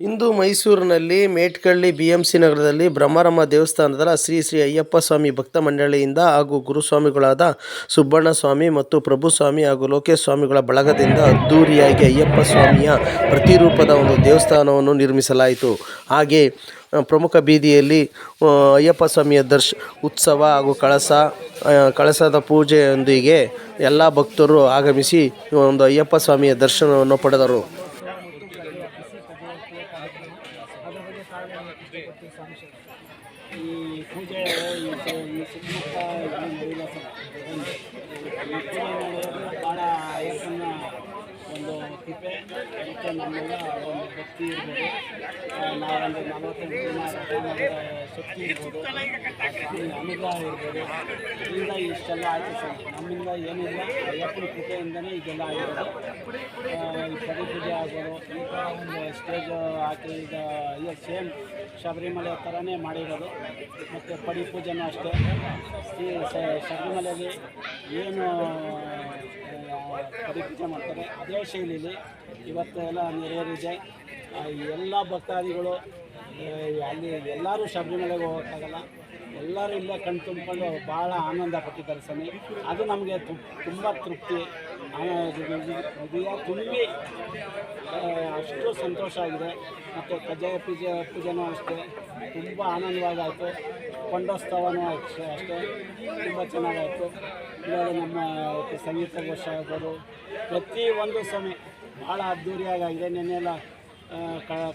ಇಂದು ಮೈಸೂರಿನಲ್ಲಿ ಮೇಟ್ಕಳ್ಳಿ BMC ನಗರದಲ್ಲಿ ಬ್ರಹ್ಮರಮ್ಮ ದೇವಸ್ಥಾನದ ಶ್ರೀ ಶ್ರೀ ಅಯ್ಯಪ್ಪ ಸ್ವಾಮಿ ಭಕ್ತ ಮಂಡಳಿಯಿಂದ ಹಾಗೂ ಗುರುಸ್ವಾಮಿಗಳಾದ ಸುಬ್ಬಣ್ಣ ಸ್ವಾಮಿ ಮತ್ತು ಪ್ರಭುಸ್ವಾಮಿ ಹಾಗೂ ಲೋಕೇಶ್ ಸ್ವಾಮಿಗಳ ಬಳಗದಿಂದ ಅದ್ದೂರಿಯಾಗಿ ಅಯ್ಯಪ್ಪ ಸ್ವಾಮಿಯ ಪ್ರತಿರೂಪದ ಒಂದು ದೇವಸ್ಥಾನವನ್ನು ನಿರ್ಮಿಸಲಾಯಿತು. ಹಾಗೆ ಪ್ರಮುಖ ಬೀದಿಯಲ್ಲಿ ಅಯ್ಯಪ್ಪ ಸ್ವಾಮಿಯ ಉತ್ಸವ ಹಾಗೂ ಕಳಸದ ಪೂಜೆಯೊಂದಿಗೆ ಎಲ್ಲ ಭಕ್ತರು ಆಗಮಿಸಿ ಒಂದು ಅಯ್ಯಪ್ಪ ಸ್ವಾಮಿಯ ದರ್ಶನವನ್ನು ಪಡೆದರು. ಈ ಪೂಜೆ ಈ ಸುತ್ತಮುತ್ತ ನಡೀಲ್ಲ ಸರ್. ಈ ಪೂಜೆ ಮಾಡೋದು ಭಾಳ ಅಯ್ಯಪ್ಪನ ಒಂದು ಕೃಪೆ ಮತ್ತು ನಮ್ಮೆಲ್ಲ ಒಂದು ಭಕ್ತಿ ಇರ್ಬೋದು. ನಾವೊಂದು 40 ದಿನ ರಥ ಮಾಡಿದ ಶಕ್ತಿ ಇರ್ಬೋದು, ಅನುಗ್ರಹ ಇರ್ಬೋದು. ಇದರಿಂದ ಇಷ್ಟೆಲ್ಲ ಆಯಿತು ಸರ್. ನಮ್ಮಿಂದ ಏನಿಲ್ಲ, ಅಯ್ಯಪ್ಪನ ಕೃಪೆಯಿಂದನೇ ಇದೆಲ್ಲ ಆಗಿರೋದು. ಈ ಪದಿ ಪೂಜೆ ಆಗ್ಬೋದು, ಈ ಥರ ಒಂದು ಸ್ಟೇಜ್ ಹಾಕಿ ಈಗ ಸೇಮ್ ಶಬರಿಮಲೆ ಥರನೇ ಮಾಡಿರೋದು. ಮತ್ತು ಪಡಿ ಪೂಜೆನೂ ಅಷ್ಟೇ. ಶಬರಿಮಲೆಯಲ್ಲಿ ಏನು ಪಡಿ ಪೂಜೆ ಮಾಡ್ತಾರೆ ಅದೇ ಶೈಲಿಯಲ್ಲಿ ಇವತ್ತು ಎಲ್ಲ ನೆರವೇರಿದೆ. ಎಲ್ಲ ಭಕ್ತಾದಿಗಳು ಅಲ್ಲಿ ಎಲ್ಲರೂ ಶಬರಿಮಲೆಗೆ ಹೋಗೋಕ್ಕಾಗಲ್ಲ, ಎಲ್ಲರೂ ಇಲ್ಲೇ ಕಣ್ಣು ತುಂಬಿಕೊಂಡು ಭಾಳ ಆನಂದ ಪಟ್ಟಿದ್ದಾರೆ ಸ್ವಾಮಿ. ಅದು ನಮಗೆ ತುಂಬ ತೃಪ್ತಿ, ಹೃದಯ ತುಂಬಿ ಅಷ್ಟು ಸಂತೋಷ ಆಗಿದೆ. ಮತ್ತು ಕಜ್ಜಾಯ ಪೂಜೆನೂ ಅಷ್ಟೇ ತುಂಬ ಆನಂದವಾಗಾಯಿತು. ಕೊಂಡೋತ್ಸವನೂ ಅಷ್ಟೇ ತುಂಬ ಚೆನ್ನಾಗಾಯಿತು. ಇವಾಗ ನಮ್ಮ ಸಂಗೀತ ಗೋಷ್ಠಿ ಆಗ್ಬೋದು, ಪ್ರತಿಯೊಂದು ಸ್ವಾಮಿ ಭಾಳ ಅದ್ದೂರಿಯಾಗಿದೆ. ನೆನ್ನೆಲ್ಲ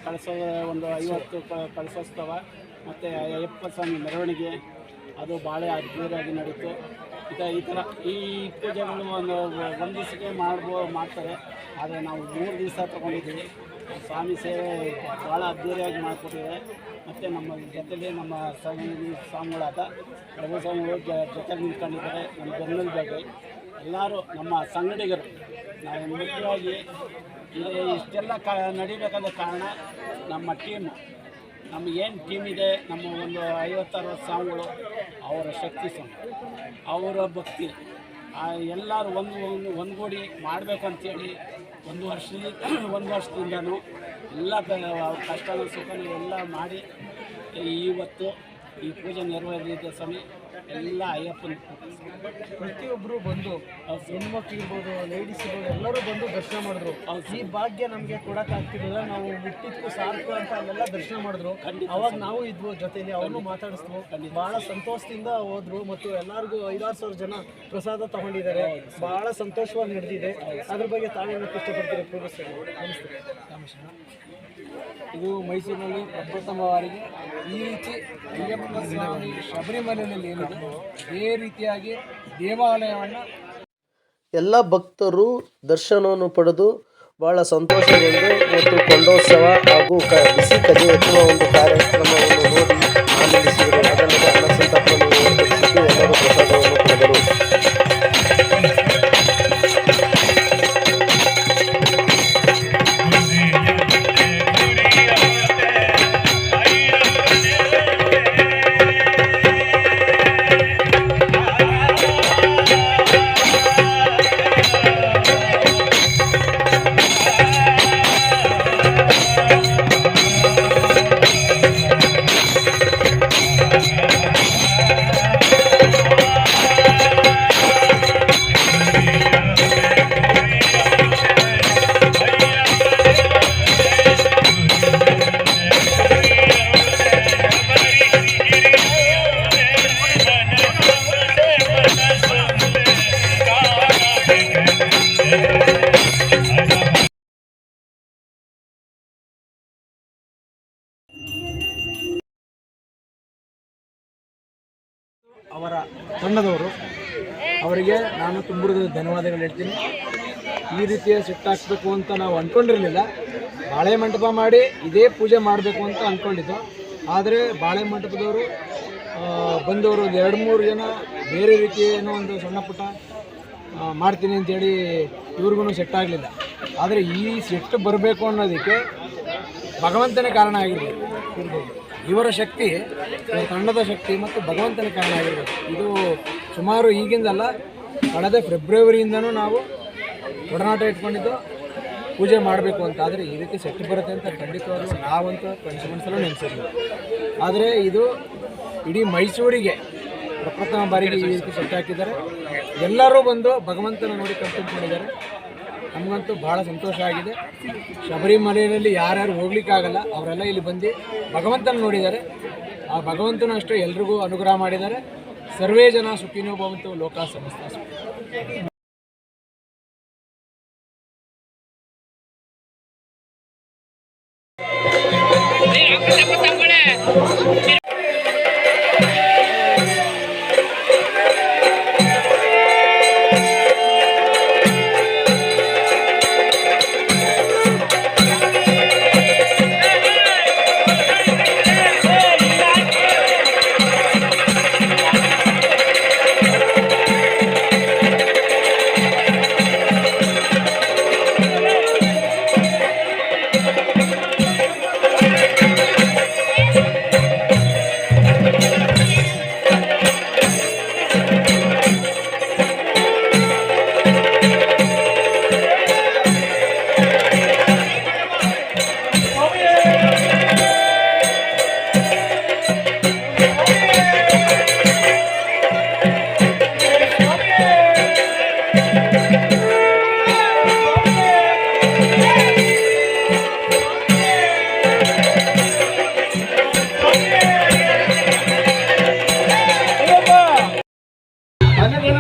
ಕಳಸೋದ ಒಂದು 50 ಕಳಸೋತ್ಸವ ಮತ್ತು ಅಯ್ಯಪ್ಪ ಸ್ವಾಮಿ ಮೆರವಣಿಗೆ ಅದು ಭಾಳ ಅದ್ದೂರಿಯಾಗಿ ನಡೀತು. ಈ ಥರ ಈ ಪೂಜೆಗಳು ಒಂದು ದಿವಸಕ್ಕೆ ಮಾಡ್ತಾರೆ. ಆದರೆ ನಾವು 3 ದಿವಸ ತೊಗೊಂಡಿದ್ದೀವಿ. ಸ್ವಾಮಿ ಸೇವೆ ಭಾಳ ಅದ್ದೂರಿಯಾಗಿ ಮಾಡಿಕೊಟ್ಟಿದೆ. ಮತ್ತು ನಮ್ಮ ಜೊತೆಲಿ ನಮ್ಮ ಸ್ವಾಮಿಗಳಾದ ಪ್ರಭು ಸ್ವಾಮಿಗಳು ಜೊತೆಗೆ ನಿಂತ್ಕೊಂಡಿದ್ದಾರೆ. ನಮ್ಮ ಬೆನ್ನೆಲುಬಾಗಿ ಎಲ್ಲರೂ ನಮ್ಮ ಸಂಗಡಿಗರು. ನಾವು ಮುಖ್ಯವಾಗಿ ಇಷ್ಟೆಲ್ಲ ನಡಿಬೇಕಾದ ಕಾರಣ ನಮ್ಮ ಟೀಮು. ನಮಗೇನು ಟೀಮ್ ಇದೆ, ನಮ್ಮ ಒಂದು 50-60 ಸ್ವಾಮಿಗಳು, ಅವರ ಶಕ್ತಿ ಸ್ವಾಮಿ, ಅವರ ಭಕ್ತಿ, ಎಲ್ಲರೂ ಒಂದುಗೂಡಿ ಮಾಡಬೇಕು ಅಂಥೇಳಿ ಒಂದು ವರ್ಷದಿಂದನೂ ಎಲ್ಲ ಕಷ್ಟ ಸುಖನೂ ಎಲ್ಲ ಮಾಡಿ ಇವತ್ತು ಈ ಪೂಜೆ ನೆರವೇರಿದೆ ಸ್ವಾಮಿ. ಎಲ್ಲ ಅಯ್ಯಪ್ಪನ ಪ್ರತಿಯೊಬ್ಬರು ಬಂದು ಹೆಣ್ಮಕ್ಳು ಇರ್ಬೋದು, ಲೇಡೀಸ್ ಇರ್ಬೋದು, ಎಲ್ಲರೂ ಬಂದು ದರ್ಶನ ಮಾಡಿದ್ರು. ಈ ಭಾಗ್ಯ ನಮಗೆ ಕೊಡೋಕ್ಕಾಗ್ತಿರಲಿಲ್ಲ. ನಾವು ಹುಟ್ಟಿದ್ಕು ಸಾರ್ಕು ಅಂತ ಅಲ್ಲೆಲ್ಲ ದರ್ಶನ ಮಾಡಿದ್ರು. ಅವಾಗ ನಾವು ಇದ್ವು ಜೊತೆಲಿ, ಅವ್ರನ್ನೂ ಮಾತಾಡಿಸ್ತು. ಭಾಳ ಸಂತೋಷದಿಂದ ಹೋದ್ರು. ಮತ್ತು ಎಲ್ಲರಿಗೂ 5,000-6,000 ಜನ ಪ್ರಸಾದ ತಗೊಂಡಿದ್ದಾರೆ. ಭಾಳ ಸಂತೋಷವಾಗಿ ನಡೆದಿದೆ. ಅದ್ರ ಬಗ್ಗೆ ತಾವೇನಕ್ಕೆ ಇಷ್ಟಪಡ್ತೀರಿ? ಅನಿಸ್ತೀರಿ? ಇದು ಮೈಸೂರಿನಲ್ಲಿ ಪ್ರಪ್ರಥಮ ಬಾರಿಗೆ ಈ ರೀತಿ ಅಯ್ಯಪ್ಪ ಸ್ವಾಮಿ ಶಬರಿಮಲೆಯಲ್ಲಿ ಏನಿದೆ ಅದೇ ರೀತಿಯಾಗಿ ದೇವಾಲಯವನ್ನು ಎಲ್ಲ ಭಕ್ತರು ದರ್ಶನವನ್ನು ಪಡೆದು ಬಹಳ ಸಂತೋಷಗೊಂಡು ಮತ್ತು ಕೊಂಡೋತ್ಸವ ಹಾಗೂ ಬಿಸಿ ಕಜೆ ಎತ್ತುವ ಒಂದು ಕಾರ್ಯಕ್ರಮವನ್ನು ನೋಡಿ ಆನಂದಿಸಿದರು. ಅದಲ್ಲದೆ ಅನ್ನ ಸಂತರ್ಪಣೆ ಏರ್ಪಡಿಸಿದ್ದು ಎಲ್ಲರೂ ಪ್ರಸಾದವನ್ನು ಪಡೆದರು. ಅವರ ತಂಡದವರು, ಅವರಿಗೆ ನಾನು ತುಂಬ ಧನ್ಯವಾದಗಳು ಹೇಳ್ತೀನಿ. ಈ ರೀತಿಯ ಸೆಟ್ ಹಾಕಬೇಕು ಅಂತ ನಾವು ಅಂದ್ಕೊಂಡಿರಲಿಲ್ಲ. ಬಾಳೆ ಮಂಟಪ ಮಾಡಿ ಇದೇ ಪೂಜೆ ಮಾಡಬೇಕು ಅಂತ ಅಂದ್ಕೊಂಡಿದ್ದು. ಆದರೆ ಬಾಳೆ ಮಂಟಪದವರು ಬಂದವರು 2-3 ಜನ ಬೇರೆ ರೀತಿ ಏನೋ ಒಂದು ಸಣ್ಣ ಪುಟ್ಟ ಮಾಡ್ತೀನಿ ಅಂತೇಳಿ ಇವ್ರಿಗೂ ಸೆಟ್ ಆಗಲಿಲ್ಲ. ಆದರೆ ಈ ಸೆಟ್ ಬರಬೇಕು ಅನ್ನೋದಕ್ಕೆ ಭಗವಂತನೇ ಕಾರಣ ಆಗಿರ್ಬೋದು. ಇವರ ಶಕ್ತಿ, ಇವರ ತಂಡದ ಶಕ್ತಿ ಮತ್ತು ಭಗವಂತನ ಕಾರಣ ಆಗಿರ್ಬೋದು. ಇದು ಸುಮಾರು ಈಗಿಂದಲ್ಲ, ಕಳೆದ ಫೆಬ್ರವರಿಯಿಂದನೂ ನಾವು ಒಡನಾಟ ಇಟ್ಕೊಂಡಿದ್ದು. ಪೂಜೆ ಮಾಡಬೇಕು ಅಂತ. ಆದರೆ ಈ ರೀತಿ ಸೆಟ್ ಬರುತ್ತೆ ಅಂತ ಖಂಡಿತವಾಗ್ಲೂ ನಾವಂತೂ ಕನಸಲ್ಲೂ ನೆನೆಸಿರ್ಲಿಲ್ಲ. ಆದರೆ ಇದು ಇಡೀ ಮೈಸೂರಿಗೆ ಪ್ರಪ್ರಥಮ ಬಾರಿಗೆ ಈ ರೀತಿ ಸೆಟ್ ಹಾಕಿದ್ದಾರೆ. ಎಲ್ಲರೂ ಬಂದು ಭಗವಂತನ ನೋಡಿ ಕಣ್ತುಂಬಿಕೊಂಡಿದ್ದಾರೆ. ನಮಗಂತೂ ಭಾಳ ಸಂತೋಷ ಆಗಿದೆ. ಶಬರಿಮಲೆಯಲ್ಲಿ ಯಾರ್ಯಾರು ಹೋಗ್ಲಿಕ್ಕಾಗಲ್ಲ ಅವರೆಲ್ಲ ಇಲ್ಲಿ ಬಂದು ಭಗವಂತನ ನೋಡಿದ್ದಾರೆ. ಆ ಭಗವಂತನ ಅಷ್ಟು ಎಲ್ರಿಗೂ ಅನುಗ್ರಹ ಮಾಡಿದ್ದಾರೆ. ಸರ್ವೇ ಜನ ಸುಖಿನೋ ಭವಂತು ಲೋಕ ಸಮಸ್ತ ಸುಖಿನೋ.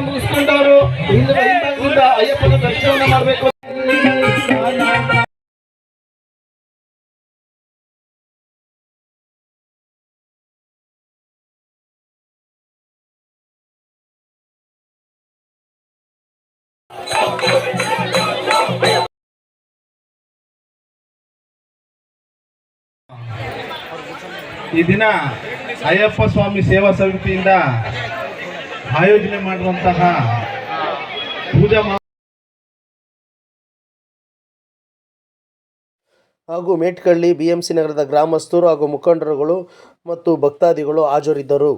ಮುಗಿಸ್ಕೊಂಡವರು ಅಯ್ಯಪ್ಪನ ದರ್ಶನವನ್ನು ಮಾಡಬೇಕು. ಈ ದಿನ ಅಯ್ಯಪ್ಪ ಸ್ವಾಮಿ ಸೇವಾ ಸಮಿತಿಯಿಂದ ಆಯೋಜನೆ ಮಾಡುವಂತಹ ಪೂಜಾ ಹಾಗೂ ಮೇಟ್ಕಳ್ಳಿ BMC ನಗರದ ಗ್ರಾಮಸ್ಥರು ಹಾಗೂ ಮುಖಂಡರುಗಳು ಮತ್ತು ಭಕ್ತಾದಿಗಳು ಹಾಜರಿದ್ದರು.